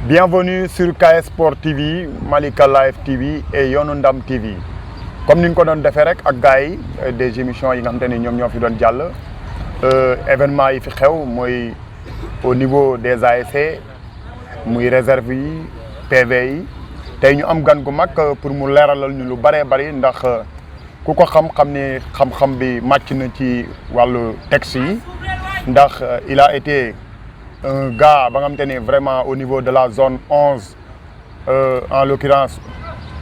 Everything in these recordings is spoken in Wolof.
Bienvenue sur KS Sport TV, Malika Live TV et Yoonu Ndam TV comme ni ñu ko doon defee rek ak gars yi des émissions yi nga xamante ni ñoom ñoo fi doon jàll événement yi fi xew mooy au niveau des ASC muy réserve yi PV yi tey ñu am gan gu mag pour mu leeralal ñu lu bëree bëri ndax ku ko xam-xam ni xam-xam bi màcc na ci wàllu texte yi ndax il a été un gars ba nga xamante ni vraiment au niveau de la zone 11 en l'occurrence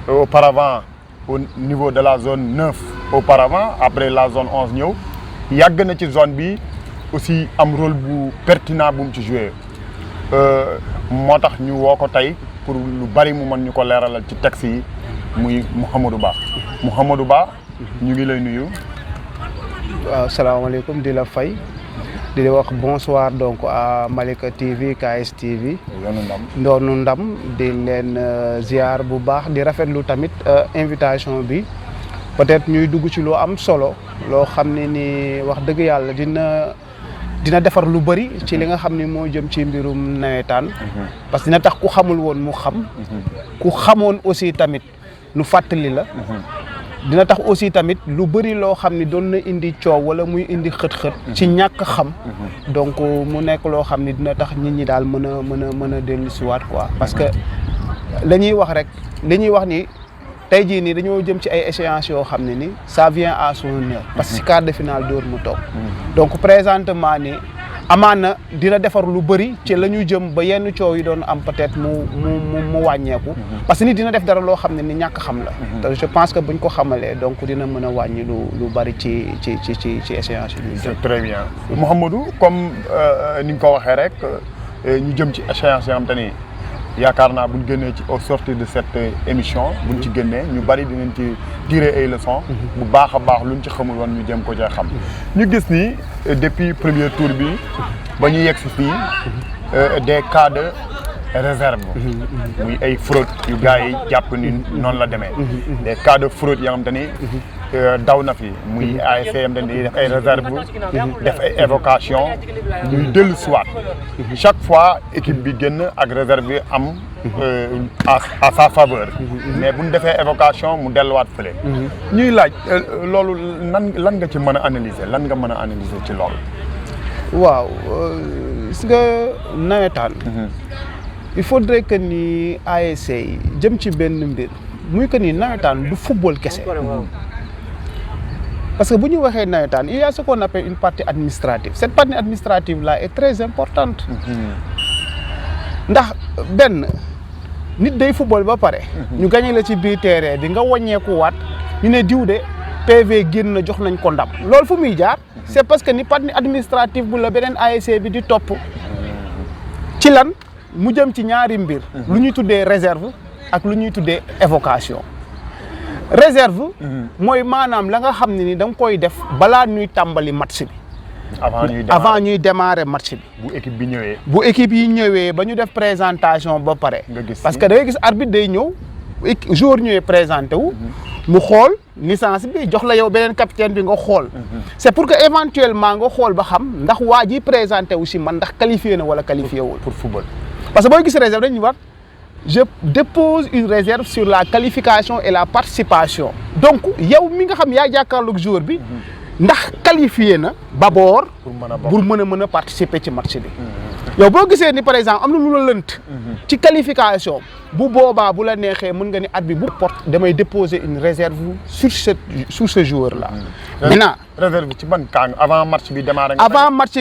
auparavant au niveau de la zone 9 auparavant après la zone 11 ñëw yàgg na ci zone bi aussi am rôle bu pertinent bu mu ci joué moo tax ñu woo ko tey pour lu bari mu mën ñu ko leeralal ci texte yi muy Mouhamadou Ba ñu ngi lay nuyu. waaw salaamaaleykum di la fay. di wax bonsoir donc à Malika TV KS TV Yoonu Ndam di leen ziar bu baax di rafetlu tamit invitation bi peut-être ñuy dugg ci lu am solo loo xam ne ni wax dëgg yàlla dina defar lu bëri ci li nga xam ne moo jëm ci mbirum nawetaan parce que dina tax ku xamul woon mu xam ku xamoon aussi tamit nu fàttali la dina tax aussi tamit lu bëri loo xam ni doon na indi coow wala muy indi xët-xët ci ñàkk xam donc mu nekk loo xam ni dina tax nit ñi daal mën a dellu si waat quoi parce que li ñuy wax ni tey jii nii dañoo jëm ci ay échéances yoo xam ne ni ça vient à son heure parce que si quart de finale door mu toog donc présentement ni amaana dina defar lu bëri ci la ñu jëm ba yenn coow yi doon am peut-être mu wàññeeku parce que nit dina def dara loo xam ne ni ñàkk xam la te je pense que buñ ko xamalee donc dina mën a wàññi lu bëri ci échéance yi. C'est très bien Mouhamadou comme ni nga ko waxee rek ñu jëm ci échéance yoo xam te ni yaakaar naa buñ génnee ci au sortir de cette émission buñ ci génnee ñu bëri dinañ ci tirer ay leçons bu baax a baax luñ ci xamul woon ñu jëm ko cee xam ñu gis ni depuis premier tour bi ba ñu yegg si fii des cas de réserve muy ay fraude yu gars yi jàpp ni noonu la demee des cas de fraude yoo xam te ni daw na fi muy ASC yam dañuy def ay réserve def ay évocation ñuy dellu siwaat chaque fois équipe bi génn ak réserve bi am à sa faveur mais bu ñu defee évocation mu delluwaat fële ñuy laaj loolu lan nga ci mën a analyser ci loolu waaw gis nga nawetaan il faudrait que ni ASC yi jëm ci benn mbir muy que ni nawetaan du football kese parce que bu ñu waxee nawetaan il y a ce qu'on appelle une partie administrative cette partie administrative là est très importante ndax benn nit day football ba pare ñu gagné la ci biir terrain bi nga wàññeeku waat ñu ne diw de PV génn na jox nañ ko ndam loolu fu muy jaar c'est parce que ni partie administrative bu la beneen ASC bi di topp ci lan mu jëm ci ñaari mbir lu ñuy tuddee réserve ak lu ñuy tuddee évocation réserve mooy maanaam la nga xam ne ni da nga koy def balaa ñuy tàmbali match bi avant ñuy démarrer match bi bu équipe yi ñëwee ba ñu def présentation ba pare parce que da ngay gis arbitre day ñëw joueur ñëwee présenté wu mu xool licence bi jox la yow beneen capitaine bi nga xool c'est pour que éventuellement nga xool ba xam ndax waa ji présenté wu si man ndax qualifié na wala qualifié wul pour football parce que booy gis réserve dañuy wax je dépose une réserve sur la qualification et la participation donc yow mi nga xam yaa jàkkaarloog joueur bi ndax qualifié na d'abord pour mën a participer ci match bi yow boo gisee ni par exemple am na lu la lënt ci qualification bu boobaa bu la neexee mën nga ni at bi bu porte damay déposer une réserve sur ce joueur là maintenant réserve ci ban cas avant match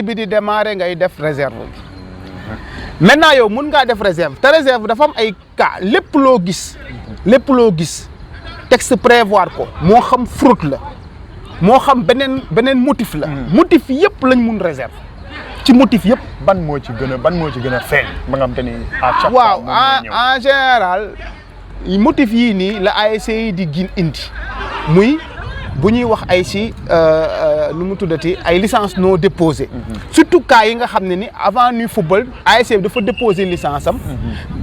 bi di démarrer ngay def réserve bi maintenant yow mën ngaa def réserve te réserve dafa am ay cas lépp loo gis texte prévoir ko moo xam fraude la moo xam beneen motif la motif yëpp lañ mun réserve ci motif yëpp ban moo ci gën a feeñ ba nga xam te ni à chaque waaw en général motif yii nii la ASC yi di gin indi muy bu ñuy wax ay si nu mu tuddati ay licence non déposée surtout cas yi nga xam ne ni avant ñuy football ASC bi dafa déposer licence am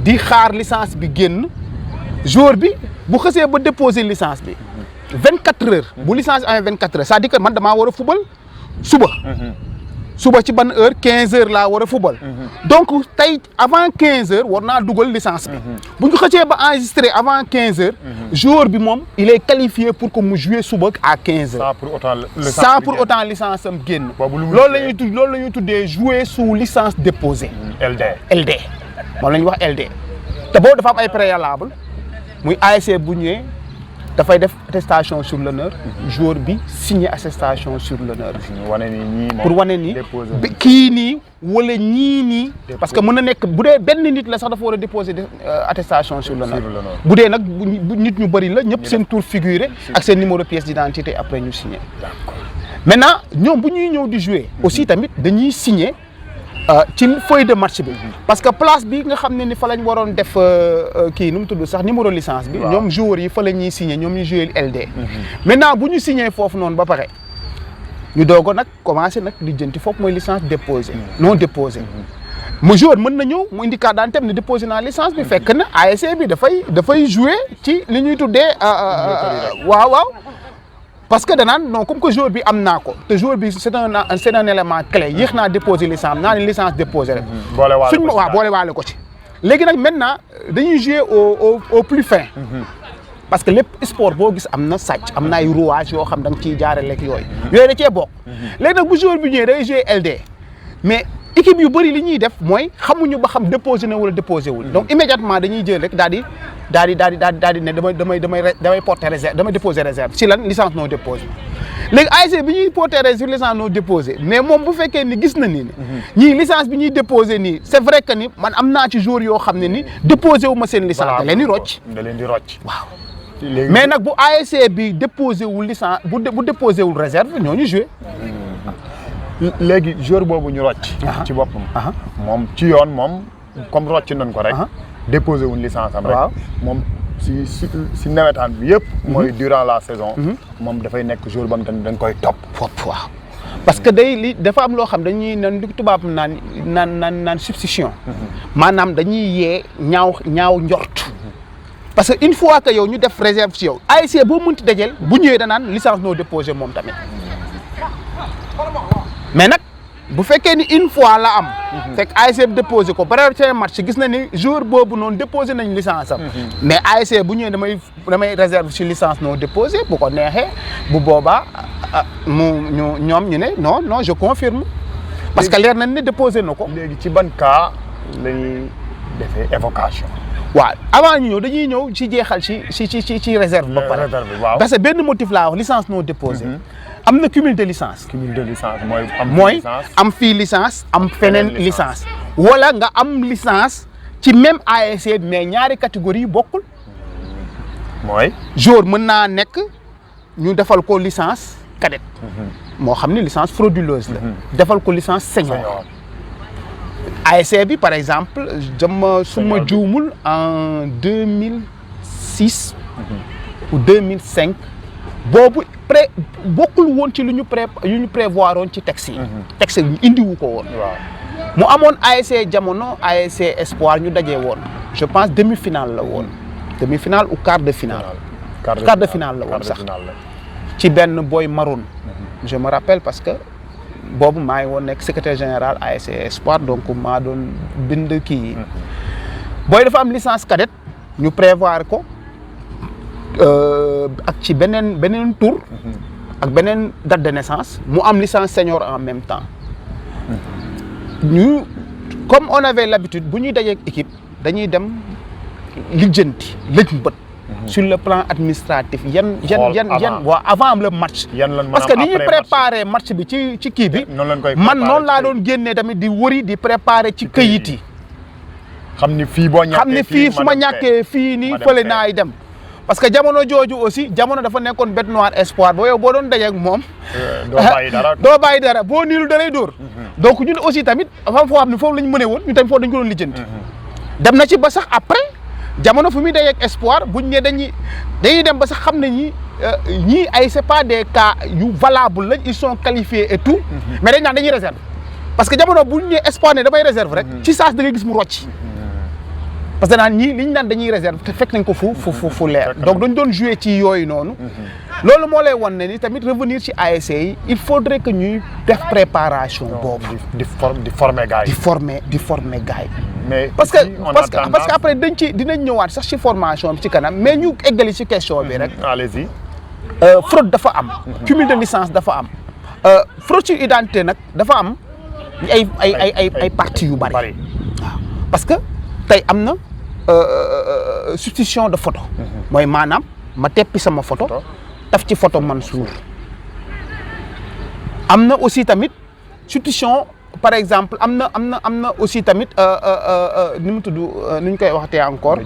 di xaar licence bi génn joueur bi bu xësee ba déposer licence bi 24 heures bu licence bi amee 24 heures c'est-à-dire que man damaa war a football suba ci ban heure 15 heures laa war a football donc tey avant 15 heures war naa dugal licence bi bu ñu xëccee ba enregistré avant 15 heures joueur bi moom il est qualifié pour que mu jouer suba à 15 heures sans pour autant licence am génn loolu la ñuy tuddee jouer sous licence déposée LD moom la ñuy wax LD te boobu dafa am ay préalable muy ASC bu ñëwee dafay def attestation sur l'honneur joueur bi signer attestation sur l'honneur pour wane ni kii nii wala ñii nii parce que mën na nekk bu dee benn nit la sax dafa war a déposer attestation sur l'honneur bu dee nag bu nit ñu bëri la ñëpp seen tour figuré ak seen numéro pièce d'identité après ñu signer maintenant ñoom bu ñuy ñëw di jouer aussi tamit dañuy signer ci feuille de match bi parce que place bi nga xam ne ni fa lañ waroon def kii nu mu tudd sax numéro licence bi ñoom joueurs yi fa la ñuy signer ñoom ñu jouer LD maintenant bu ñu signer foofu noonu ba pare ñu doog a nag commencé nag lijjanti foofu mooy licence déposée non déposée mu joueur mën na ñëw mu indi carte d'identité ne déposé naa licence bi fekk na ASC bi dafay jouer ci li ñuy tuddee waaw parce que danaan non comme que joueur bi am naa ko te joueur bi c'est un élément clé yéex naa déposer licence naa ne licence déposé rek suñ ma boole waale ko ci léegi nag maintenant dañuy jouer au plus fin parce que lépp sport boo gis am na sàcc am na ay rouage yoo xam da nga ciy jaare lekk yooyu da cee bokk léegi nag bu joueur bi ñëwee day jouer LD mais équipe yu bëri li ñuy def mooy xamuñu ba xam déposé na wala déposé wul donc immédiatement dañuy jël rek daal di ne damay porter réserve damay déposer réserve si lan licence non déposée léegi ASC bi ñuy porter sur licence non déposée mais moom bu fekkee ni gis na ni ñii licence bi ñuy déposé nii c'est vrai que ni man am naa ci jour yoo xam ne ni déposé wu ma seen licence da leen di rocc waaw mais nag bu ASC bi déposé wul licence bu déposé wul réserve ñooñu joué léegi joueur boobu ñu rocc ci boppam moom ci yoon moom comme rocc nañ ko rek déposé wuñ licence am rek moom si nawetaan bi yëpp mooy durant la saison moom dafay nekk joueur ba mu tamit dañ koy topp waaw parce que dafa am loo xam dañuy nan li tubaab naan substitution maanaam dañuy yee ñaaw njort parce que une fois que yow ñu def réserve ci yow ASC boo mënti dajel bu ñëwee danaan licence non déposé moom tamit mais nag bu fekkee ni une fois la am fekk ASC bi déposé ko ba match gis na ni joueur boobu noonu déposé nañ licence am mais ASC bu ñëwee damay réserve ci licence non déposé bu ko neexee bu boobaa ñoom ñu ne non je confirme parce que leer nañ ne déposé na ko léegi ci ban cas lañuy defee évocation waaw avant ñu ñëw dañuy ñëw ci jeexal ci réserve ba pare parce que benn motif laa wax licence non déposée am na cumul de licence. mooy am fii licence am feneen licence wala nga am licence ci même ASC mais ñaari catégorie yu bokkul. mooy. joueur mën naa nekk ñu defal ko licence cadette. moo xam ni licence frauduleuse la. defal ko licence senior. ASC bi par exemple su ma juumul en 2006. ou 2005. boobu bokkul woon ci lu ñu prévoir woon ci texte yi. texte yi indiwu ko woon. mu amoon ASC jamono ASC espoir ñu dajee woon je pense demi-finale la woon demi-finale ou quart de finale. quart de finale la woon sax ci benn boy maroon. je me rappelle parce que boobu maa ngi woon nekk secrétaire général ASC espoir donc maa doon bind kii yi. booy dafa am licence cadette ñu prévoir ko. ak ci beneen tour ak beneen date de naissance mu am licence senior en même temps ñu comme on avait l'habitude bu ñuy dajeek équipe dañuy dem lijjanti lëj bët sur le plan administratif yan waaw avant le match parce que ni ñuy préparer match bi ci kii bi man noonu laa doon génnee tamit di wëri di préparer ci këyit yi xam ni fii su ma ñàkkee fii nii fële naay dem parce que jamono jooju aussi jamono dafa nekkoon bête noire espoir boo yow boo doon dajeek moom doo bàyyi dara boo niilu da lay dóor donc ñun aussi tamit fam foo xam ne foofu la ñu mënee woon ñu tamit foofu dañu ko doon lijjanti dem na ci ba sax après jamono fu muy day ak espoir buñ ne dañuy dem ba sax xam ne ñii ay c'est pas des cas yu valable lañ ils sont qualifiés et tout mais dañ naan dañuy réserve parce que jamono buñ ne espoir ne damay réserve rek ci saas da ngay gis mu rocc parce que naan ñii li ñu naan dañuy réserve te fekk nañ ko fu leer donc dañ doon jouer ci yooyu noonu loolu moo lay wan ne ni tamit revenir ci ASC yi il faudrait que ñuy def préparation boobu di former gars yi di former gars yi mais parce que après dinañ ñëwaat sax ci formation bi ci kanam mais ñu eggali ci question bi rek allez-y fraude dafa am cumul de licence dafa am fraude sur identité nag dafa am ay parties yu bari waaw parce que tey am na substitution de photo mooy maanaam ma teppi sama photo taf ci photo Mansour am na aussi tamit substitution par exemple am na aussi tamit ni mu tudd ni ñu koy waxatee encore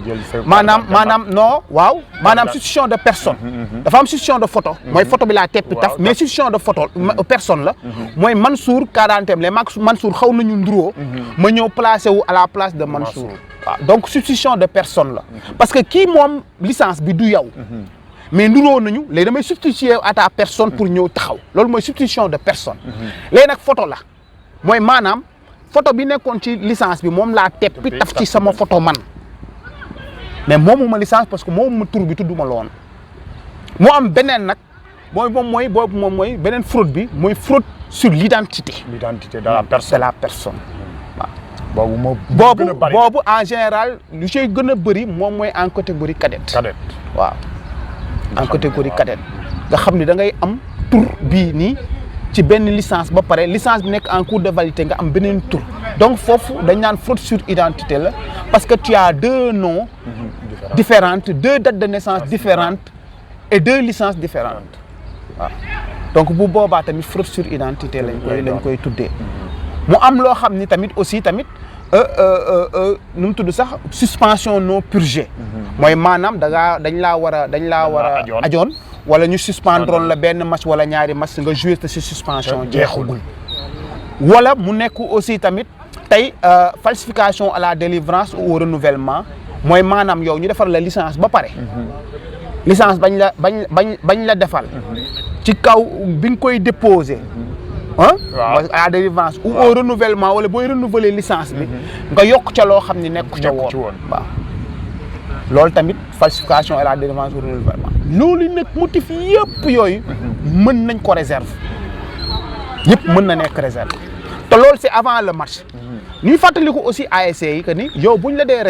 maanaam non waaw maanaam substitution de personne dafa am substitution de photo mooy photo bi laa teppi taf mais substitution de photo personne la mooy Mansour quarantaine les Mansour xaw nañu nduroo ma ñëw placé wu à la place de Mansour waaw donc substitution de personne la parce que kii moom licence bi du yow mais nduroo nañu léegi damay substituer à ta personne pour ñëw taxaw loolu mooy substitution de personne léegi nag photo la mooy maanaam photo bi nekkoon ci licence bi moom laa teppi taf ci sama photo man mais moomuma licence parce que moomuma tur bi tudduma loon moo am beneen nag mooy beneen fraude bi mooy fraude sur l'identité de la personne waaw boobu en général lu ciy gën a bëri moom mooy en catégorie cadette waaw en catégorie cadette nga xam ni da ngay am tur bii nii ci benn licence ba pare licence bi nekk en cours de validité nga am beneen tur donc foofu dañ naan fraude sur identité la parce que tu as 2 noms différentes 2 dates de naissance différentes et 2 licences différentes waaw donc bu boobaa tamit fraude sur identité lañ koy tuddee mu am loo xam ni tamit aussi tamit nu mu tudd sax suspension non purgée mooy maanaam dañ laa war a ajoon wala ñu suspendroon la benn match wala ñaari match nga joué te si suspension jeexagul wala mu nekk aussi tamit tey falsification à la délivrance ou au renouvellement mooy maanaam yow ñu defar la licence ba pare licence bañ la defal ci kaw bi nga koy déposé à la délivrance ou au renouvellement wala booy renouveler licence bi nga yokk ca loo xam ni nekk ca woon waaw loolu tamit falsification à la délivrance ou renouvellement loolu nag motif yëpp yooyu mën nañ ko réserve yëpp mën na nekk réserve te loolu c'est avant le match ñuy fàttaliku aussi ASC yi que ni yow buñ la dee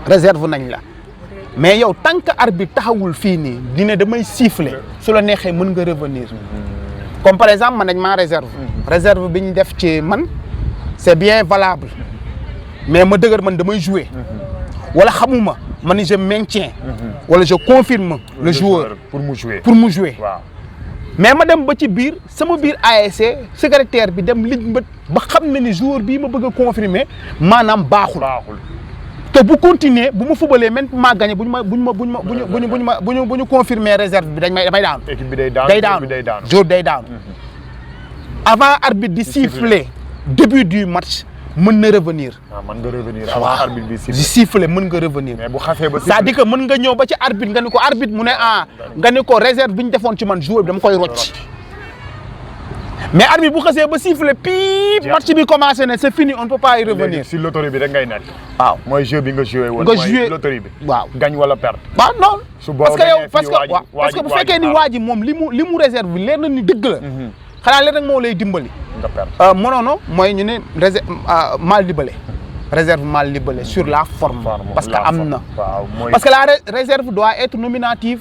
réserve nañ la mais yow tant que arbitre taxawul fii nii dina damay siffler su la neexee mën nga revenir comme par exemple man nañ maa réserve bi ñu def ci man c'est bien valable mais ma dëgër man damay jouer wala xamuma man ni je maintiens wala je confirme le joueur pour mu jouer waaw mais ma dem ba ci biir sama biir ASC secrétaire bi dem liñ ba xam na ni joueur bii ma bëgg a confirmer maanaam baaxul te bu continuer bu ma fubalee même maa gagné bu ñu confirmer réserve bi damay daanu. équipe bi day daanu jour day daanu. avant arbitre di siffler début du match mën na revenir. mën nga revenir avant arbitre di siffler mën nga revenir. mais bu xasee ba c'est-à-dire que mën nga ñëw ba ci arbitre nga ni ko arbitre mu ne nga ni ko réserve bi ñu defoon ci man joueur bi dama koy rocc. mais arbitre bu xasee ba siffler piip match bi commencé na c'est fini on ne peut pas y revenir. si loterie bi rek ngay nekk. waaw mooy jeu bi nga joué woon. nga joué mooy loterie bi. waaw gagne wala perte. waaw non. su boobaa parce que bu fekkee ni waa ji moom li mu réserve bi leer na ni dëgg la. xanaa leen rek moo lay dimbali. nga perte monono mooy ñu ne mal libellé. réserve mal libellé sur la forme. parce que am na. parce que la réserve doit être nominative.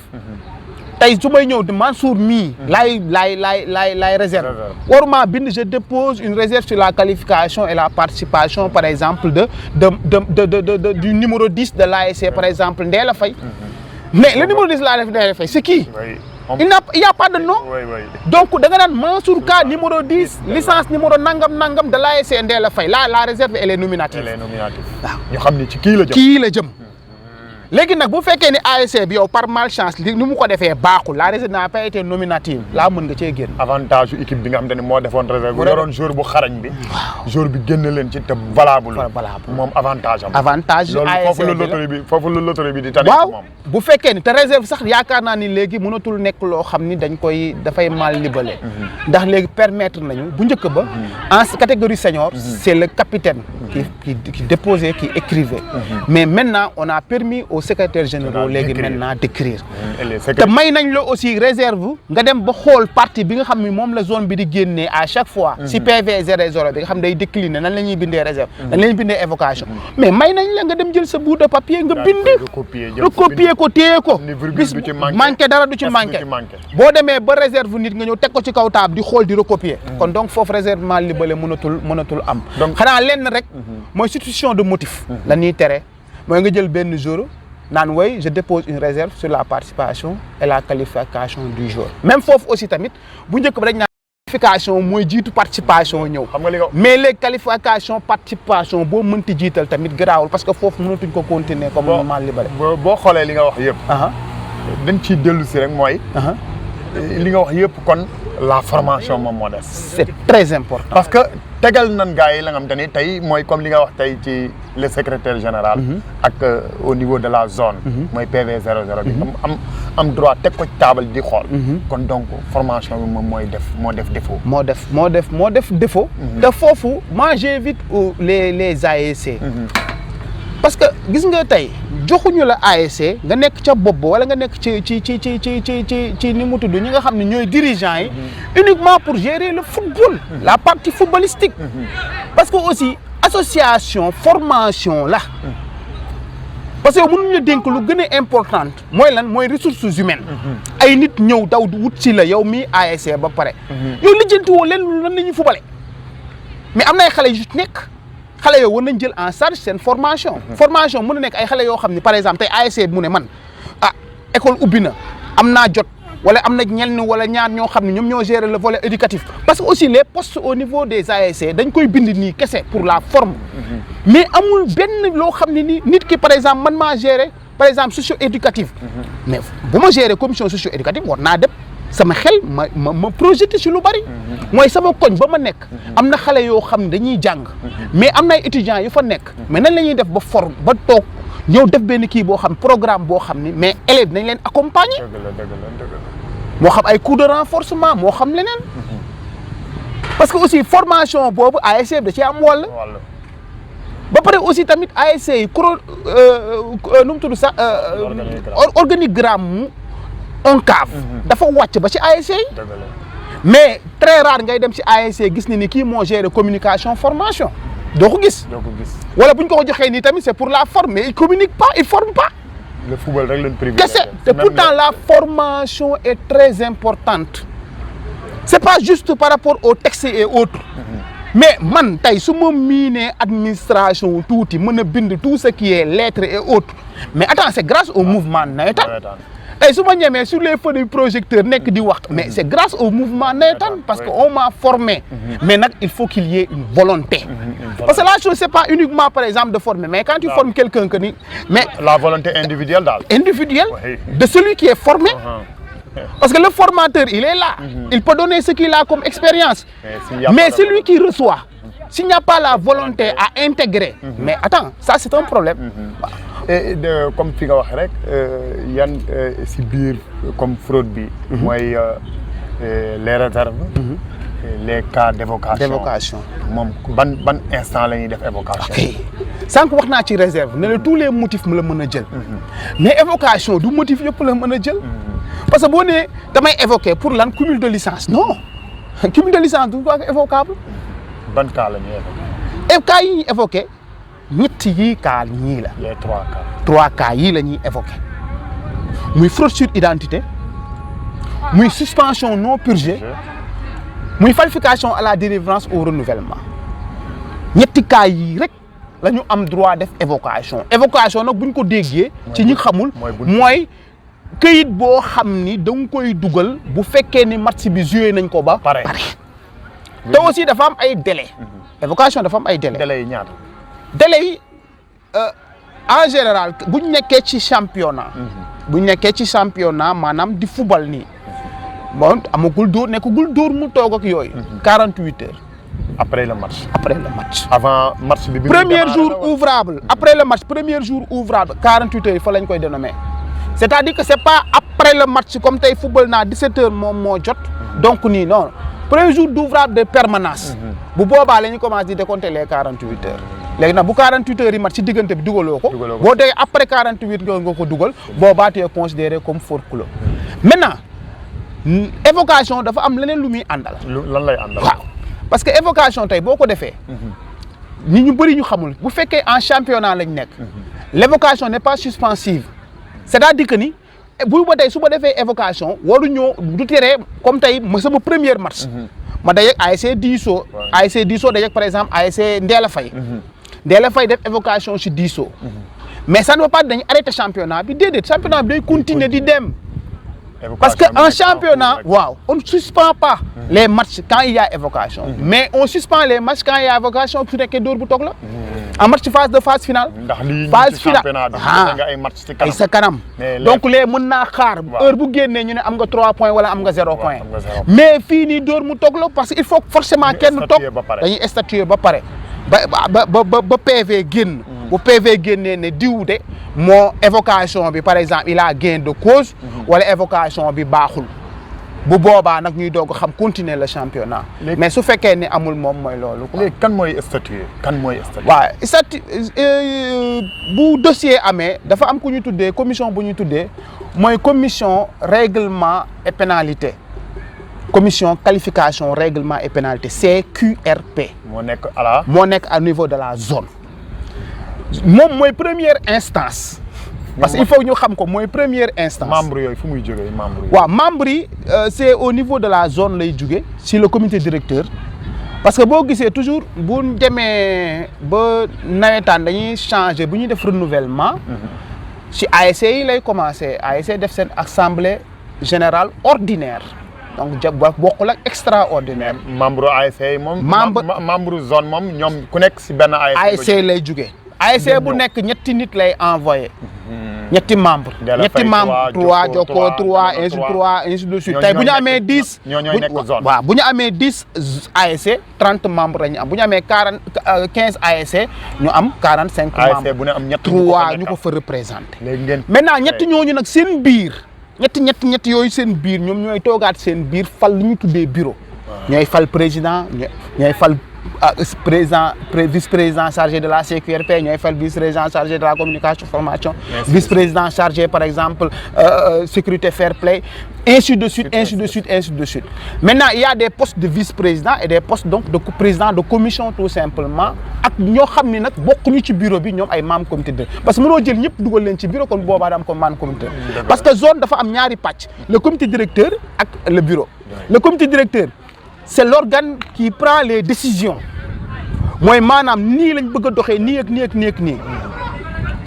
tey su may ñëw de Mansour mii. laay réserve. waruma bind je dépose une réserve sur la qualification et la participation par exemple du numéro 10 de l'ASC par exemple Ndéla Faye. mais le numéro 10 de l'ASC Ndéla Faye c'est qui? il y a pas de nom. donc da nga naan Mansour Ka numéro 10 licence numéro nangam de l'ASC Ndéla Faye la réserve elle est nominative. waaw ñu xam ni ci kii la jëm. léegi nag bu fekkee ni ASC bi yow par malchance li ni mu ko defee baaxul la réserve n'a pas été nominative laa mën nga cee génn. avantage yu équipe bi nga xam te ne moo defoon réserve bu yoroon jour bu xarañ bi. jour bi génn leen ci te valable. moom avantage am. avantage ASC bi foofu la loterie bi di tane moom. waaw bu fekkee ni te réserve sax yaakaar naa ni léegi mënatul nekk loo xam ni dafay mal libellé. ndax léegi permettre nañu bu njëkk ba. en catégorie senior. c'est le capitaine. qui déposait qui écrivait. mais maintenant on a permis aux secrétaires généraux léegi maintenant d'écrire. te may nañ la aussi réserve nga dem ba xool partie bi nga xam ni moom la zone bi di génnee à chaque fois. si PV 00 bi nga xam day décliner nan la ñuy bindee réserve. nan la ñuy bindee évocation. mais may nañ la nga dem jël sa bout de papier nga bind. recopier ko téye ko. bis manqué dara du ci manqué. boo demee ba réserve nit nga ñëw teg ko ci kaw table di xool di recopier. kon donc foofu réserve mal libellé mënatul am. donc xanaa lenn rek. mooy substitution de motif. la ñuy tere mooy nga jël benn jour naan woy je dépose une réserve sur la participation et la qualification du jour. même foofu aussi tamit bu njëkk ba dañ naan qualification mooy jiitu participation ñëw. xam nga li mais les qualification participation boo mënti jiital tamit garaawul parce que foofu mënatuñ ko continuer comme mal libellé. boo xoolee li nga wax yëpp. dañ ciy dellu si rek mooy. li nga wax yëpp kon la formation moom moo des. c'est très important. parce que tegal nan gars yi la nga xam te ni tey mooy comme li nga wax tey ci le secrétaire général. ak au niveau de la zone. mooy PV 00 bi. am droit teg ko ci table di xool. kon donc formation bi moom moo def défaut. moo def défaut. te foofu moi j'invite les ASC. parce que gis nga tey joxuñu la ASC nga nekk ca bopp wala nga nekk ci ni mu tudd ñi nga xam ne ñooy dirigeants yi. uniquement pour gérer le football. la partie footballistique. parce que aussi association formation la. parce que mënuñu la dénk lu gën a importante mooy lan mooy ressources humaines. ay nit ñëw daw wut si la yow mii ASC ba pare. yow lijjanti woo leen lan la ñuy fubale mais am na ay xale yu nekk. xale yoo war nañ jël en charge seen formation. formation mën na nekk ay xale yoo xam ne par exemple tey ASC bi mu ne man école ubbi na am naa jot wala am na ñenn wala ñaar ñoo xam ne ñoom ñoo gérer le volet éducatif. parce que aussi les postes au niveau des ASC dañ koy bind nii kese pour la forme. mais amul benn loo xam ne ni nit ki par exemple man maa gérer par exemple socio éducatif. mais bu ma gérer commission socio éducative war naa dem. sama xel ma projeté ci lu bari. mooy sama koñ ba ma nekk. am na xale yoo xam ne dañuy jàng. mais am na ay étudiants yu fa nekk. mais nan la ñuy def ba forme ba toog ñëw def benn kii boo xam programme boo xam ni mais élèves nañ leen accompagner. dëgg la moo xam ay cours de renforcement moo xam leneen. parce que aussi formation boobu ASC da ci am wàll. ba pare aussi tamit ASC yi nu mu tudd sax organigramme ONCAV dafa wàcc ba ci ASC yi mais très rare ngay dem ci ASC gis ni kii moo géré communication formation doo ko gis wala bu ñu ko joxee nii tamit c'est pour la forme mais il communique pas il forme pas. le football rek lañ privé. kese te pourtant la formation est très importante c'est pas juste par rapport aux textes et autres. mais man tey su ma miinee administration tuuti mën a bind tout ce qui est lettres et autres mais attends c'est grâce au mouvement navétane. tey su ma ñemee sur les feux du projecteur nekk di wax mais c'est grâce au mouvement navétane parce que on m'a formé. mais nag il faut qu'il y ait une volonté. parce que la chose c'est pas uniquement par exemple de former mais quand tu formes quelqu'un que ni mais. la volonté individuelle daal. individuelle de celui qui est formé. parce que le formateur il est là. il peut donner ce qu'il a comme expérience. mais celui qui reçoit. s'il n'y a pas la volonté à intégrer. mais attends ça c'est un problème. et comme fi nga wax rek yan si biir comme fraude bi. mooy les réserves. les cas d'évocation. moom ban instant la ñuy def évocation. ok sànq wax naa ci réserve ne la tous les motifs mu la mën a jël. mais évocation du motif yëpp la mën a jël. parce que boo nee damay évoquer pour lan cumul de licence non cumul de licence du ko évocable. ban cas la ñuy évoquer. et cas yi ñuy évoquer ñett yii cas ñii la. les trois cas. trois cas yii la ñuy évoquer muy fraude sur identité muy suspension non purgée muy falsification à la délivrance au renouvellement ñetti cas yii rek la ñu am droit def évocation évocation nag bu ñu ko déggee. ci ñi xamul mooy. këyit boo xam ni da nga koy dugal bu fekkee ni match bi joué nañ ko ba pare te aussi dafa am ay délai évocation dafa am ay délai délai yi ñaata délai yi en général bu ñu nekkee ci championnat. bu ñu nekkee ci championnat maanaam di football nii. bon amagul dóor nekkagul dóor mu toog ak yooyu. 48 heures. après le match. après le match. avant match bi. premier jour ouvrable après le match premier jour ouvrable 48 heures yi fa lañ koy dénommer. c'est-à-dire que c'est pas après le match comme tey football naa 17 heures moom moo jot. donc nii non premier jour d'ouvrable de permanence. bu boobaa la ñu commencé di décompter les 48 heures. léegi nag bu 48 heures yi mat ci diggante bi dugaloo ko. boo déggee après 48 heures nga ko dugal. boobaa tu es considéré comme forclos. maintenant évocation dafa am leneen lu muy àndal. lan lay àndal. waaw parce que évocation tey boo ko defee. ñi ñu bëri ñu xamul bu fekkee en championnat lañ nekk. l'évocation n'est pas suspensive. c'est-à-dire que ni bu ba tey su ma defee évocation waruñoo du tere comme tey ma sama première match. ma dajeeg ASC Disso. ASC Disso dajeeg par exemple ASC Ndeela Faye. Ndeela Faye def évocation ci Disso. mais ça ne veut pas dañuy arrêter championnat bi déedéet championnat bi day continuer di dem. parce que en championnat waaw on ne suspend pas les matchs quand il y a évocation. mais on suspend les matchs quand il y a évocation su nekkee dóor bu toog la. en match phase finale. ndax lii phase ci championnat bi nga ay match ci kanam ay sa kanam. donc les mën naa xaar heure bu génnee ñu ne am nga 3 points wala am nga 0 point. mais fii nii dóor mu toog la parce que il faut forcément kenn toog dañuy statuer ba pare ba PV génn. bu PV génnee ne diw de moo évocation bi par exemple il a gain de cause. wala évocation bi baaxul. bu boobaa nag ñuy doog xam continuer le championnat. mais su fekkee ne amul moom mooy loolu. léegi kan mooy statuer kan mooy statuer. waaw statut bu dossier amee dafa am ku ñu tuddee commission bu ñu tuddee mooy commission règlement et pénalité. commission qualification règlement et pénalité CQRP. moo nekk à la. moo nekk à niveau de la zone. moom mooy première instance. parce que il faut ñu xam ko mooy première instance. membre yooyu fu muy jógee membre yi. waaw membre yi c'est au niveau de la zone lay jóge si le comité directeur. parce que boo gisee toujours bu demee ba nawetaan dañuy changer bu ñuy def renouvellement. si ASC yi lay commencer ASC def seen assemblée générale ordinaire. donc bokkul ak extraordinaire. membre ASC yi moom. membre zone moom ñoom ku nekk si benn ASC lay jóge ASC bu nekk ñetti nit lay envoyé. ñetti membre ñetti membre 3 Jokko 3 ainsi de suite tey bu ñu amee 10 ñooy nekk zone. waaw bu ñu amee 10 ASC 30 membres la ñu am bu ñu amee 15 ASC ñu am 45 membres. ASC bu ne am ñett 3 ñu ko fa représenté. léegi ngeen maintenant ñetti ñooñu nag seen biir ñetti yooyu seen biir ñoom ñooy toogaat seen biir fal lu ñu tuddee bureau. ñooy fal président ñooy fal président vice-président chargé de la CQRP ñooy fal vice-président chargé de la communication formation. vice-président chargé par exemple sécurité fair play ainsi de suite. Maintenant il y a des postes de vice-président et des postes donc de président de commission tout simplement ak ñoo xam ni nag bokkuñu ci bureau bi ñoom ay membres comité directeur parce que mënoo jël ñëpp dugal leen ci bureau kon boobaa da am comme membre comité parce que zone dafa am ñaari pàcc le comité directeur ak le bureau. Le comité directeur c'est l'organe qui prend les décisions mooy maanaam nii lañ bëgg a doxee nii ak nii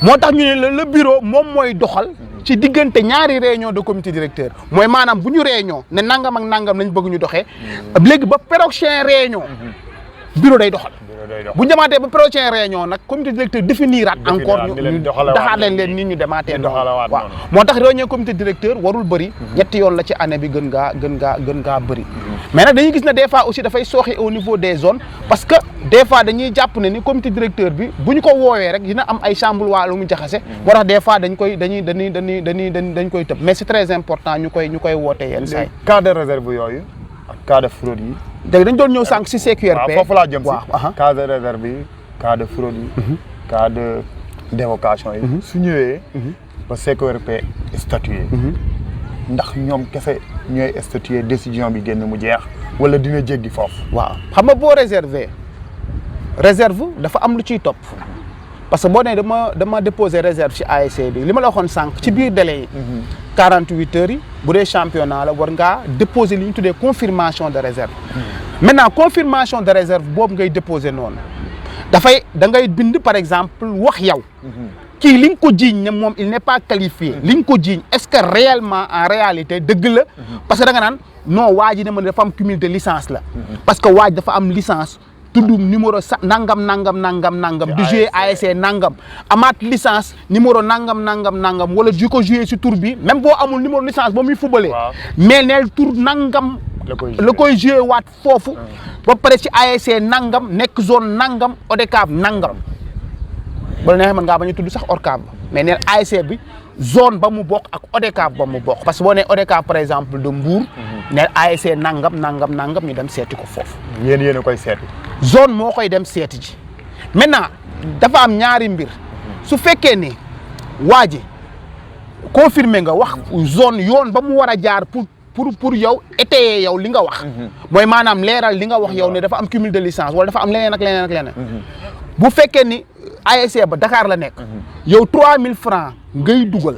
moo tax ñu ne le bureau moom mooy doxal ci diggante ñaari réunion de comité directeur mooy maanaam bu ñu réunion ne nangam ak nangam lañ bëgg ñu doxee léegi ba prochaine réunion bureau day doxal. bu ñu demaatee ba prochaine réunion nag comité directeur définiraat encore ñu daxaat leen nii ñu demaatee noonu waaw moo tax réunion comité directeur warul bëri ñetti yoon la ci année bi gën ngaa bëri mais nag dañuy gis ne des fois aussi dafay sooxe au niveau des zones parce que des fois dañuy jàpp ne ni comité directeur bi bu ñu ko woowee rek dina am ay chamboule waa lu mu jaxase moo tax des fois dañ koy tëb mais c'est très important ñu koy woote yenn saa yi cas de réserve yooyu ak cas de fraude yi léegi dañ doon ñëw sànq si CQRP waaw foofu laa jëm si cas de réserve yi cas de fraude yi cas de d'évocation yi su ñëwee ba CQRP statué ndax ñoom kese ñooy statué décision bi génn mu jeex wala dina jéggi foofu waaw xam nga boo réserve dafa am lu ciy topp parce que boo nee dama déposer réserve ci ASC bi li ma la waxoon sànq ci biir délai yi 48 heures yi bu dee championnat la war ngaa déposer li ñu tuddee confirmation de réserve maintenant confirmation de réserve boobu ngay déposer noonu da ngay bind par exemple wax yow kii li nga ko jiiñ ne moom il n'est pas qualifié li nga ko jiiñ est-ce que réellement en réalité dëgg la parce que da nga naan non waa ji ne ma dafa am cumul de licence la parce que waa ji dafa am licence tudd numéro nangam di jouer ASC nangam amaat licence numéro nangam wala di ko jouer si tur bi même boo amul numéro licence ba muy fubalee mais neel tur nangam la koy jouer waat foofu ba pare ci ASC nangam nekk zone nangam ODCAV nangam ba la neexee mën ngaa bañ a tudd sax ORCAV mais neel ASC bi zone ba mu bokk ak ODCAV ba mu bokk parce que boo nee ODCAV par exemple de Mbour ne ASC nangam ñu dem seeti ko foofu. yéen a koy seeti. zone moo koy dem seeti ji maintenant dafa am ñaari mbir su fekkee ni waa ji confirmé nga wax zone yoon ba mu war a jaar pour yow étayer yow li nga wax. mooy maanaam leeral li nga wax yow ne dafa am cumul de licence wala dafa am leneen ak leneen. bu fekkee ni ASC ba Dakar la nekk. yow 3000 francs ngay dugal.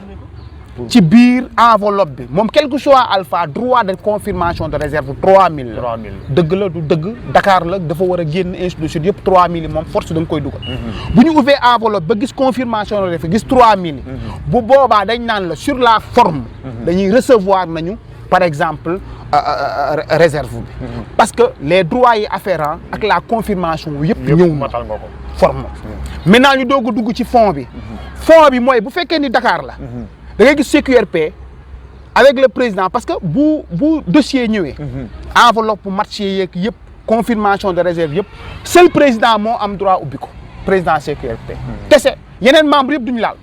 ci biir enveloppe bi moom quel que soit alpha droit de confirmation de réserve 3000 la. 3000 dëgg la du dëgg Dakar la dafa war a génn ainsi de suite yëpp 3000 yi moom force da nga koy dugal. bu ñu ubbee enveloppe ba gis confirmation de réserve gis 3000 yi. bu boobaa dañ naan la sur la forme. dañuy recevoir nañu par exemple réserve bi. parce que les droits yi afférents ak la confirmation yëpp ñëw matal nga ko forme. maintenant ñu doog a dugg ci fond bi. fond bi mooy bu fekkee ni Dakar la. da ngay gis CQRP avec le président parce que bu dossier ñëwee. enveloppe match yeeg yëpp confirmation de réserve yëpp seul président moo am droit ubbi ko président CQRP. kese yeneen membre yëpp duñu laal.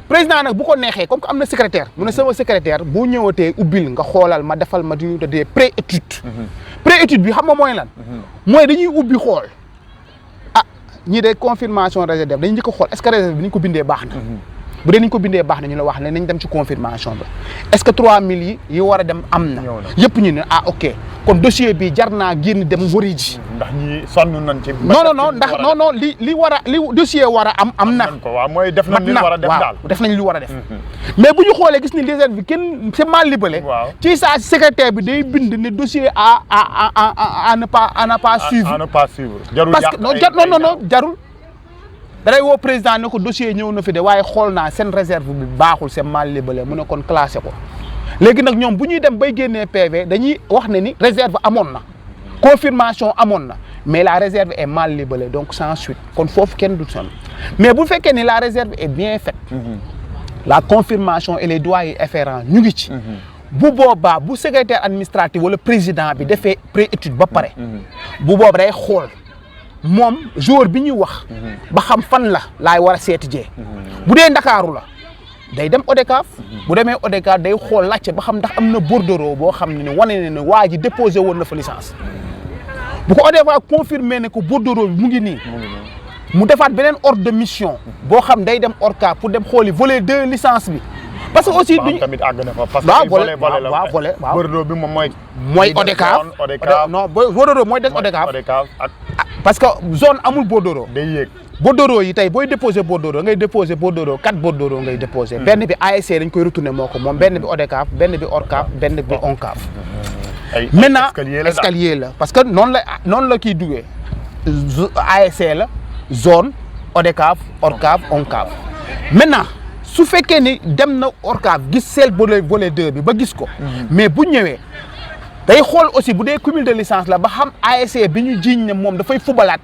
président nag bu ko neexee comme que am na secrétaire mu ne sama secrétaire boo ñëwatee ubbil nga xoolal ma defal ma di ñu tuddee pré-étude. pré-étude bi xam nga mooy lan. mooy dañuy ubbi xool ah ñii de confirmation réserve dañuy njëkk a xool est-ce que réserve bi ni ñu ko bindee baax na. bu dee ni ñu ko bindee baax na ñu la wax ne nañ dem ci confirmation ba est-ce que 3000 yi war a dem am na. yëpp ñu ne ah ok kon dossier bi jar naa génn dem wëri ji. ndax ñi sonn nañ ci. non ndax non li dossier war a am na. waaw mooy def nañ li war a def daal def nañ li war a def. mais bu ñu xoolee gis ni réserve bi kenn c'est mal libellé. ci saa secrétaire bi day bind ne dossier à ne pas suivre. à ne pas suivre jarul parce que non jarul. danay woo président ne ko dossier ñëw na fi de waaye xool naa seen réserve bi baaxul c'est mal libellé mu ne kon classé ko léegi nag ñoom bu ñuy dem bay génnee PV dañuy wax ne ni réserve amoon na confirmation amoon na mais la réserve est mal libellée donc sans suite kon foofu kenn du sonn mais bu fekkee ni la réserve est bien faite la confirmation et les droits yi afférents ñu ngi ci bu boobaa bu secrétaire administratif wala président bi defee pré-étude ba pare bu booba day xool moom jour bi ñuy wax ba xam fan laay war a seeti jee bu dee Ndakaaru la day dem ODCAV bu demee ODCAV day xool laajte ba xam ndax am na bordereau boo xam ne wane ne waa ji déposé woon na fa licence bu ko ODCAV confirmé ne ko bordereau bi mu ngi nii mu defaat beneen ordre de mission boo xam day dem ORCAV pour dem xooli volet 2 licence bi parce que aussi duñu tamit àgg na fa parce que volet waaw bordereau bi moom mooy ODCAV non bordereau mooy des ODCAV parce que zone amul bordereau day yéeg bordereau yi tey booy déposé bordereau ngay déposé bordereau 4 bordereau ngay déposé benn bi ASC dañ koy retourné moo ko moom benn bi ODCAV benn bi ORCAV benn bi ONCAV maintenant escalier la parce que noonu la kiy duggee ASC la zone ODCAV ORCAV ONCAV maintenant su fekkee ni dem na ORCAV gis seel volet 2 bi ba gis ko mais bu ñëwee day xool aussi bu dee cumul de licence la ba xam ASC bi ñu jiiñ ne moom dafay fubalaat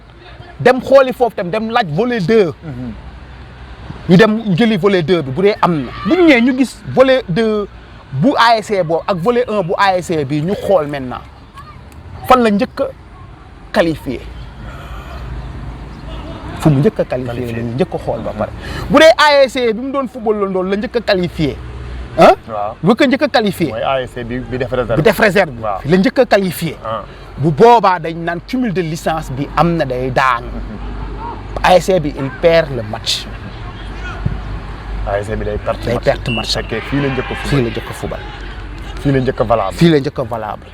dem xooli foofu tam dem laaj volet 2 ñu dem jëli volet 2 bi bu dee am na bu ñu ñëwee ñu gis volet 2 bu ASC boobu ak volet 1 bu ASC bi ñu xool maintenant fan la njëkk a qualifié fu mu njëkk a qualifié la ñu njëkk a xool ba pare bu dee ASC bi mu doon football loolu la njëkk a qualifié waaw bu ko njëkk a qualifié mooy ASC bi def réserve bi def réserve bi la njëkk a qualifié bu boobaa dañ naan cumul de licence bi am na day daan ASC bi il perd le match ASC bi day perte match fekkee fii la njëkk a fubal fii la njëkk a valable fii la njëkk a valable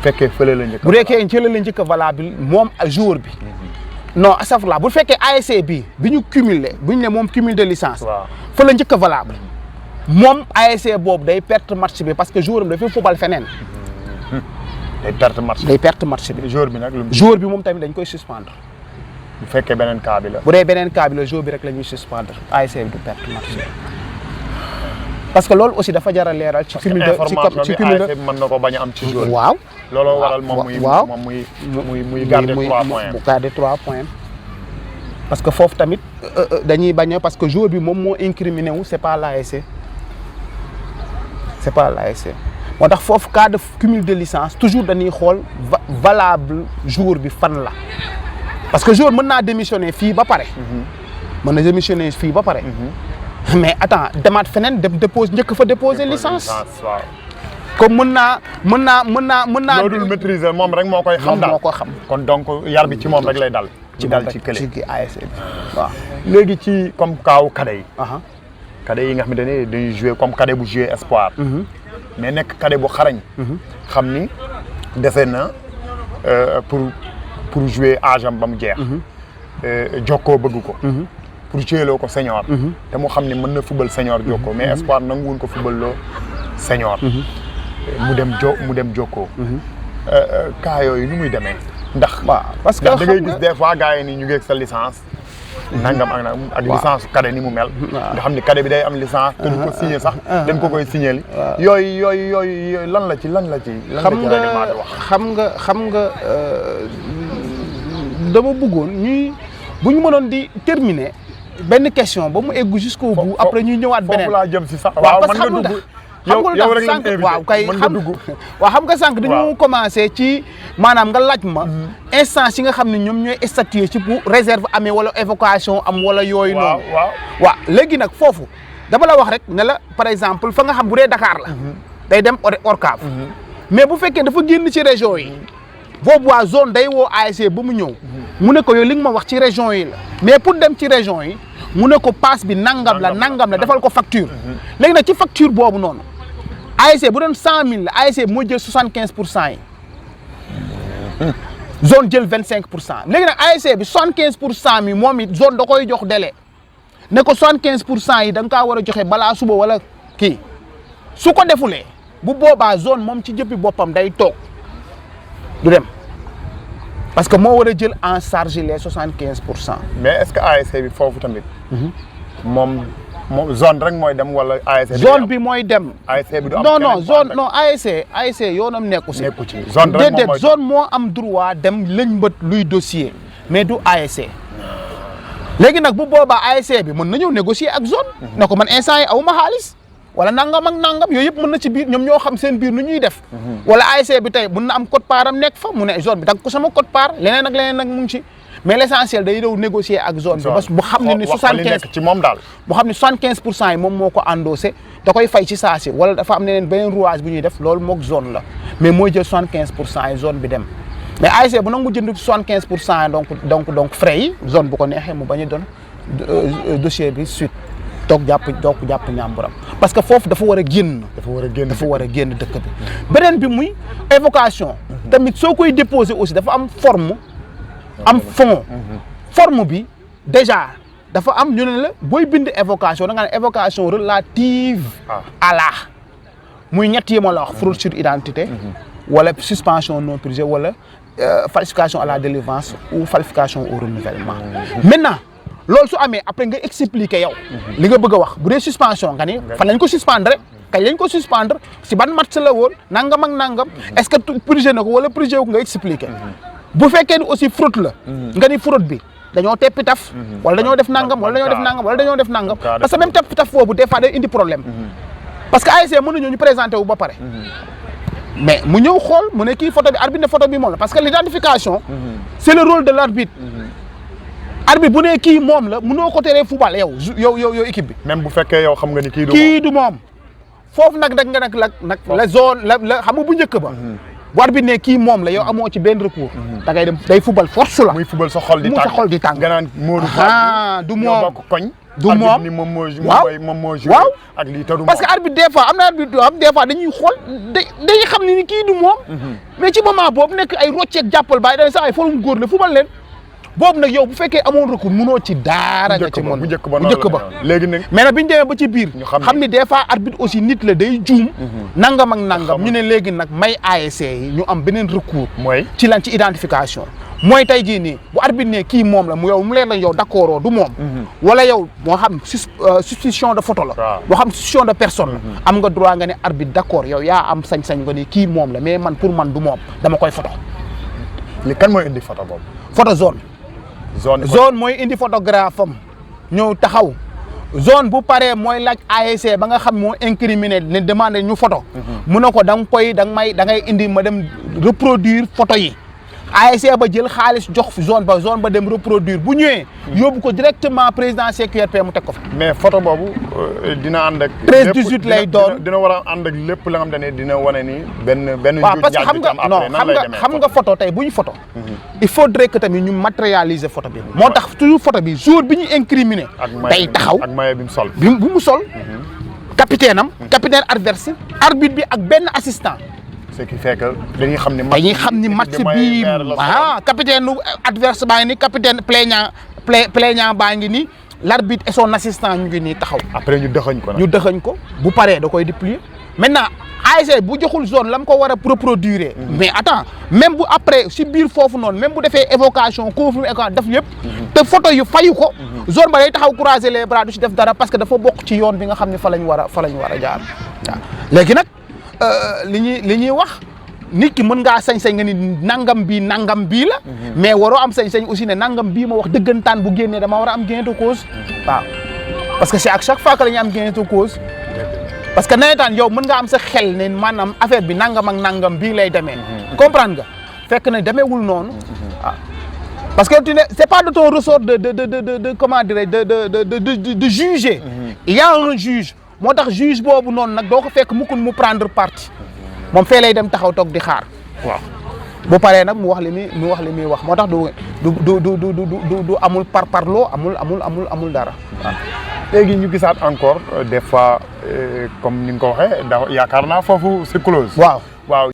fekkee fële la njëkk bu fekkee fële la njëkk a valable moom jour bi non astafurlah bu fekkee ASC bi ñu cumulé bu ñu ne moom cumul de licence fa la njëkk a valable moom ASC boobu day perte match bi parce que jour am dafay fubal feneen day perte match bi jour bi nag jour bi moom tamit dañ koy suspendre bu fekkee beneen cas bi la bu dee beneen cas bi la jour bi rek la ñuy suspendre ASC bi du perte match bi parce que loolu aussi dafa jar a leeral ci cumul de ci cumul de mën na ko bañ a am ci joueur. waaw looloo waral moom muy garder 3 points. mu garder 3 points. parce que foofu tamit dañuy bañ a parce que joueur bi moom moo incriminé wu c'est pas l'ASC. c'est pas l'ASC moo tax foofu cas de cumul de licence toujours dañuy xool valable joueur bi fan la parce que joueur mën naa démissionner fii ba pare. mën na démissionner fii ba pare. mais attends demaat feneen dem dépose njëkk fa déposer licence. waaw. comme mën naa. loolu dul maîtriser moom rek moo koy xam daal moo ko xam. kon donc yar bi ci moom rek lay dal. ci kële ci ASC bi waaw. léegi ci comme kaaw cadet yi. cadet yi nga xamante ne dañuy jouer comme cadet bu jouer espoir. mais nekk cadet bu xarañ. xam ni dese na pour jouer âge am ba mu jeex. jokkoo bëgg ko. pour jouer loo ko senior. te mu xam ni mën na football senior jokkoo mais espoir nanguwuñ ko football loo senior. mu dem jokkoo. cas yooyu nu muy demee. ndax parce que da ngay gis des fois gars yi ni ñu ngi ak sa licence. nangam ak licence cadet ni mu mel. nga xam ni cadet bi day am licence. te du ko signé sax dañ ko koy signé. yooyu lan la ci règlement di wax. xam nga dama bëggoon bu ñu mënoon di terminer benn question ba mu egg jusqu'au bout après ñuy ñëwaat beneen. foofu laa jëm si sax. waaw parce que xam nga sànq waaw kay xam nga sànq dañu commencé ci maanaam nga laaj ma instance yi nga xam ne ñoom ñooy statuer ci bu réserve amee wala évocation am wala yooyu noonu waaw léegi nag foofu dama la wax rek ne la par exemple fa nga xam bu dee Dakar la day dem ORCAV mais bu fekkee dafa génn ci région yi boobu waa zone day woo ASC ba mu ñëw mu ne ko yow li nga ma wax ci région yi la mais pour dem ci région yi mu ne ko passe bi nangam la defal ko facture léegi nag ci facture boobu noonu ASC bu doon 100 000 la ASC bi moo jël 75% yi zone jël 25%. léegi nag ASC bi 75% mi moom it zone da koy jox délai ne ko 75% yi da nga kaa war a joxe balaa suba wala kii su ko defulee bu boobaa zone moom ci jëppi boppam day toog du dem parce que moo war a jël en charge les 75%. mais est-ce que ASC bi foofu tamit. moom zone rek mooy dem wala ASC bi. zone bi mooy dem. ASC bi du am non zone non ASC yoonam nekku si. zone rek déedéet zone moo am droit dem lëñbët luy dossier mais du ASC. léegi nag bu boobaa ASC bi mën na ñëw négocier ak zone. ne ko man instant yi aw ma xaalis. wala nangam ak nangam yooyu yëpp mën na ci biir ñoom ñoo xam seen biir nu ñuy def. wala ASC bi tey mën na am code part am nekk fa mu ne zone bi dagg ko sama code part leneen ak mu ngi ci. mais l'essentiel day dow négocier ak zone bi. bu xam ne ni 75 ci moom daal. bu xam ne 75% yi moom moo ko endossé da koy fay ci saa si wala dafa am neneen beneen rouage bu ñuy def loolu moog zone la mais mooy jël 75% yi zone bi dem mais ASC bu nangu jënd 75% yi donc frais yi zone bu ko neexee mu bañ a doon dossier bi suite toog jàpp ñàmburam parce que foofu dafa war a génn. dafa war a génn dëkk bi. beneen bi muy évocation. tamit soo koy déposer aussi dafa am forme. am fond. forme bi déjà dafa am ñu ne la booy bind évocation da nga ne évocation relative à la muy ñett yi ma la wax fraude sur identité. wala suspension non purgée wala falsification à la délivrance ou falsification au renouvellement. maintenant loolu su amee après nga expliquer yow. li nga bëgg a wax bu dee suspension nga ni fan lañ ko suspendre kañ lañ ko suspendre si ban match la woon nangam ak nangam est-ce que purgé na ko wala purgé wu nga expliquer. bu fekkee ni aussi fraude la. nga ni fraude bi dañoo teppi taf. wala dañoo def nangam wala dañoo def nangam parce que même teppi taf boobu des fois day indi problème. parce que ASC mën nañoo ñu présenté wu ba pare. mais mu ñëw xool mu ne kii photo bi arbitre ne photo bi moom la parce que l'identification. c'est le rôle de l'arbitre. arbitre bu ne kii moom la mënoo ko teree football yow équipe bi. même bu fekkee yow xam nga ni kii du moom foofu nag la zone la xam nga bu njëkk ba. bu arbitre ne kii moom la yow amoo ci benn recours. da ngay dem day football force la. muy football sa xol di tàng nga naan Modou Fall du moom bokk koñ. du moom ni moom moo joué ak lii te du moom parce que arbitre des fois am na arbitre yoo xam des fois dañuy xool day xam ni kii du moom. mais ci moment boobu nekk ay rocceeg jàppal bàyyi dañ sax ay forum góor la football leen. boobu nag yow bu fekkee amoon recours munoo ci daara nga ci mën bu njëkk ba léegi nag mais nag bi ñu demee ba ci biir xam ni des fois arbitre aussi nit la day juum nangam ak nangam ñu ne léegi nag may ASC yi ñu am beneen recours mooy ci lan ci identification mooy tey jii nii bu arbitre ne kii moom la mu yow mu leen la yow d'accord du moom. wala yow moo xam suspicion de photo la. moo xam suspicion de personne la. am nga droit nga ne arbitre d'accord yow yaa am sañ-sañ nga ne kii moom la mais man pour man du moom dama koy photo. li kan mooy indi photo boobu. photo zone. zone mooy indi photographe am ñëw taxaw. zone bu paree mooy laaj ASC ba nga xam moo incriminé ne demandé ñu photo. mu ne ko da ngay indi ma dem reproduire photo yi. ASC ba jël xaalis jox zone ba dem reproduire bu ñëwee. yóbbu ko directement président CQRP mu teg ko fa. mais photo boobu dina ànd ak. 13-18 lay doon dina war a ànd ak lépp la nga xam ne dina wane ni benn. waaw parce que xam nga photo tey bu ñu photo. il faudrait que tamit ñu matérialiser photo bi. moo tax toujours photo bi jour bi ñu incriminé. day taxaw ak maillot bi mu sol. bi mu sol. capitaine am. capitaine adverse. arbitre bi ak benn assistant. ce qui fait que dañuy xam ni match bi capitaine nu adverse baa ngi ni capitaine plaignant baa ngi ni l'arbitre et son assistant ñu ngi nii taxaw. après ñu dëxañ ko bu paree da koy déplier maintenant ASC bu joxul zone la mu ko war a reproduire. mais attends même bu après si biir foofu noonu même bu defee évocation confirme évocation def yëpp. te photo yu fayu ko. zone ba day taxaw croiser les bras du si def dara parce que dafa bokk ci yoon bi nga xam ne fa lañ war a jaar waaw léegi nag. li ñuy wax nit ki mën ngaa sañ-sañ nga ni nangam bii la. mais waroo am sañ-sañ aussi ne nangam bii ma wax dëggantaan bu génnee dama war a am gain de cause. waaw parce que c'est à chaque fois que la ñu am gain de cause. parce que nawetaan yow mën nga am sa xel ne maanaam affaire bi nangam ak nangam bii lay demee. comprendre nga fekk na demeewul noonu. waaw parce que c'est pas de ton ressort de comment dirais-je de juger. Il y a un juge. moo tax juge boobu noonu nag doo ko fekk mukk mu prendre parti moom fee lay dem taxaw toog di xaar waaw bu paree nag mu wax li muy wax moo tax du amul parloo amul dara waaw. léegi ñu gisaat encore des fois comme ni nga ko waxee yaakaar naa foofu c'est close. waaw.